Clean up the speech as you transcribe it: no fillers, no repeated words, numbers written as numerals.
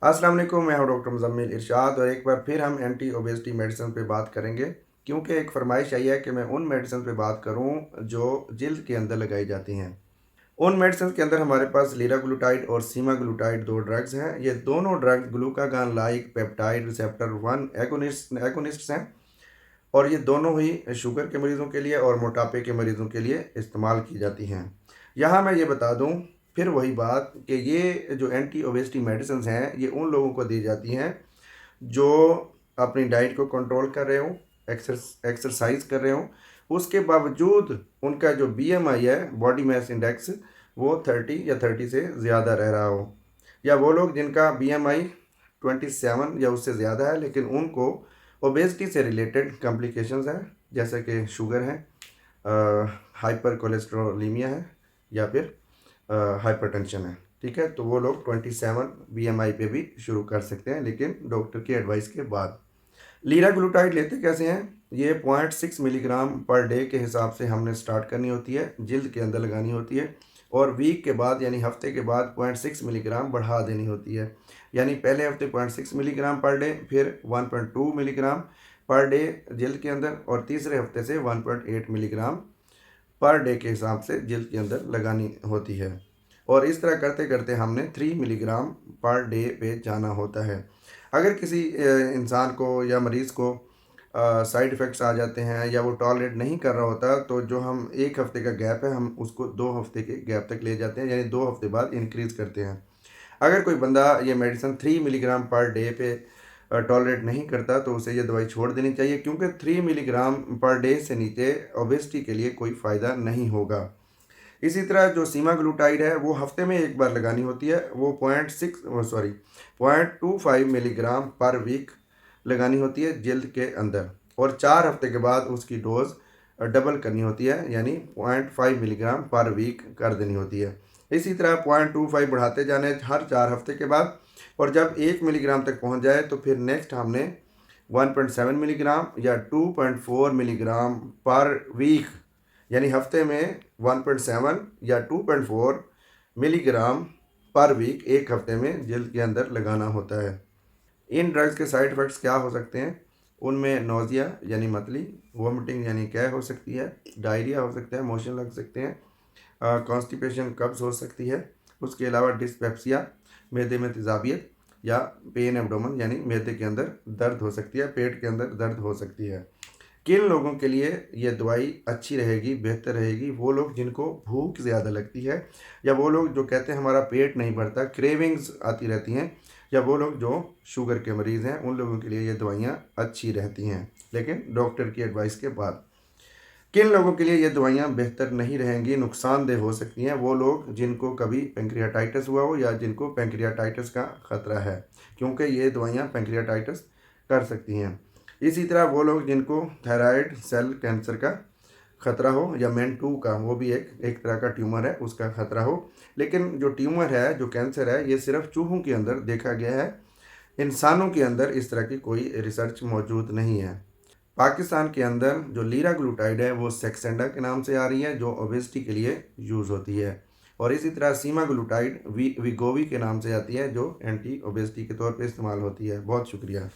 अस्सलाम वालेकुम, मैं हूं डॉक्टर मुज़म्मिल इरशाद और एक बार फिर हम एंटी ओबेसिटी मेडिसिन पे बात करेंगे क्योंकि एक फरमाइश आई है कि मैं उन मेडिसिन पे बात करूं जो जिल्द के अंदर लगाई जाती हैं। उन मेडिसिन के अंदर हमारे पास लीराग्लूटाइड और सीमाग्लूटाइड दो ड्रग्स हैं। ये दोनों drugs glucagon like peptide receptor 1 agonists हैं और ये दोनों ही शुगर के मरीज़ों के लिए और मोटापे के मरीज़ों के लिए इस्तेमाल की जाती हैं। यहाँ मैं ये बता दूँ फिर वही बात कि ये जो एंटी ओबेसिटी मेडिसिन्स हैं ये उन लोगों को दी जाती हैं जो अपनी डाइट को कंट्रोल कर रहे हों, एक्सरसाइज कर रहे हों, उसके बावजूद उनका जो बीएमआई है बॉडी मास इंडेक्स वो 30 या 30 से ज़्यादा रह रहा हो, या वो लोग जिनका बीएमआई 27 या उससे ज़्यादा है लेकिन उनको ओबेसिटी से रिलेटेड कॉम्प्लिकेशंस हैं जैसे कि शुगर है, हाइपर कोलेस्ट्रोलीमिया है या फिर हाइपरटेंशन है। ठीक है, तो वो लोग 27 बीएमआई पे भी शुरू कर सकते हैं लेकिन डॉक्टर की एडवाइस के बाद। लीराग्लूटाइड लेते कैसे हैं? ये 0.6 मिलीग्राम पर डे के हिसाब से हमने स्टार्ट करनी होती है, जिल्द के अंदर लगानी होती है और वीक के बाद यानी हफ्ते के बाद 0.6 मिलीग्राम बढ़ा देनी होती है। यानी पहले हफ्ते 0.6 मिलीग्राम पर डे, फिर 1.2 मिलीग्राम पर डे जिल्द के अंदर और तीसरे हफ्ते से 1.8 मिलीग्राम पर डे के हिसाब से जिल्द के अंदर लगानी होती है। और इस तरह करते करते हमने 3 मिलीग्राम पर डे पे जाना होता है। अगर किसी इंसान को या मरीज़ को साइड इफ़ेक्ट्स आ जाते हैं या वो टॉलरेट नहीं कर रहा होता तो जो हम 1 हफ़्ते का गैप है हम उसको 2 हफ़्ते के गैप तक ले जाते हैं, यानी 2 हफ़्ते बाद इंक्रीज़ करते हैं। अगर कोई बंदा ये मेडिसिन 3 मिलीग्राम पर डे पे टॉलरेट नहीं करता तो उसे ये दवाई छोड़ देनी चाहिए क्योंकि 3 मिलीग्राम पर डे से नीचे ओबेसिटी के लिए कोई फ़ायदा नहीं होगा। इसी तरह जो सीमाग्लूटाइड है वो हफ्ते में एक बार लगानी होती है, वो 0.25 मिलीग्राम पर वीक लगानी होती है जिल्द के अंदर और 4 हफ्ते के बाद उसकी डोज डबल करनी होती है, यानी 0.5 मिलीग्राम पर वीक कर देनी होती है। इसी तरह 0.25 बढ़ाते जाने हर 4 हफ्ते के बाद और जब 1 मिलीग्राम तक पहुंच जाए तो फिर नेक्स्ट हमने 1.7 मिलीग्राम या 2.4 मिलीग्राम पर वीक यानी हफ्ते में 1.7 या 2.4 मिलीग्राम पर वीक एक हफ्ते में जिल्द के अंदर लगाना होता है। इन ड्रग्स के साइड इफ़ेक्ट्स क्या हो सकते हैं? उनमें नोज़िया यानी मतली, वोमिटिंग यानी कै हो सकती है, डायरिया हो सकता है, मोशन लग सकते हैं, कॉन्स्टिपेशन कब्ज़ हो सकती है। उसके अलावा डिस्पेप्सिया, मैदे में तेज़ाबियत या पेन एब्डोमेन यानी मैदे के अंदर दर्द हो सकती है, पेट के अंदर दर्द हो सकती है। किन लोगों के लिए ये दवाई अच्छी रहेगी, बेहतर रहेगी? वो लोग जिनको भूख ज़्यादा लगती है, या वो लोग जो कहते हैं हमारा पेट नहीं भरता, क्रेविंग्स आती रहती हैं, या वो लोग जो शुगर के मरीज़ हैं, उन लोगों के लिए ये दवाइयाँ अच्छी रहती हैं लेकिन डॉक्टर की एडवाइस के बाद। किन लोगों के लिए ये दवाइयाँ बेहतर नहीं रहेंगी, नुकसानदेह हो सकती हैं? वो लोग जिनको कभी पैंक्रियाटाइटिस हुआ हो या जिनको पैंक्रियाटाइटिस का ख़तरा है, क्योंकि ये दवाइयाँ पैंक्रियाटाइटिस कर सकती हैं। इसी तरह वो लोग जिनको थायराइड सेल कैंसर का ख़तरा हो या MEN2 का, वो भी एक तरह का ट्यूमर है, उसका ख़तरा हो। लेकिन जो ट्यूमर है, जो कैंसर है, ये सिर्फ चूहों के अंदर देखा गया है, इंसानों के अंदर इस तरह की कोई रिसर्च मौजूद नहीं है। पाकिस्तान के अंदर जो लीराग्लूटाइड है वो सेक्सेंडा के नाम से आ रही है जो ओबेसिटी के लिए यूज़ होती है, और इसी तरह सीमाग्लूटाइड वीगोवी के नाम से आती है जो एंटी ओबेसिटी के तौर पे इस्तेमाल होती है। बहुत शुक्रिया।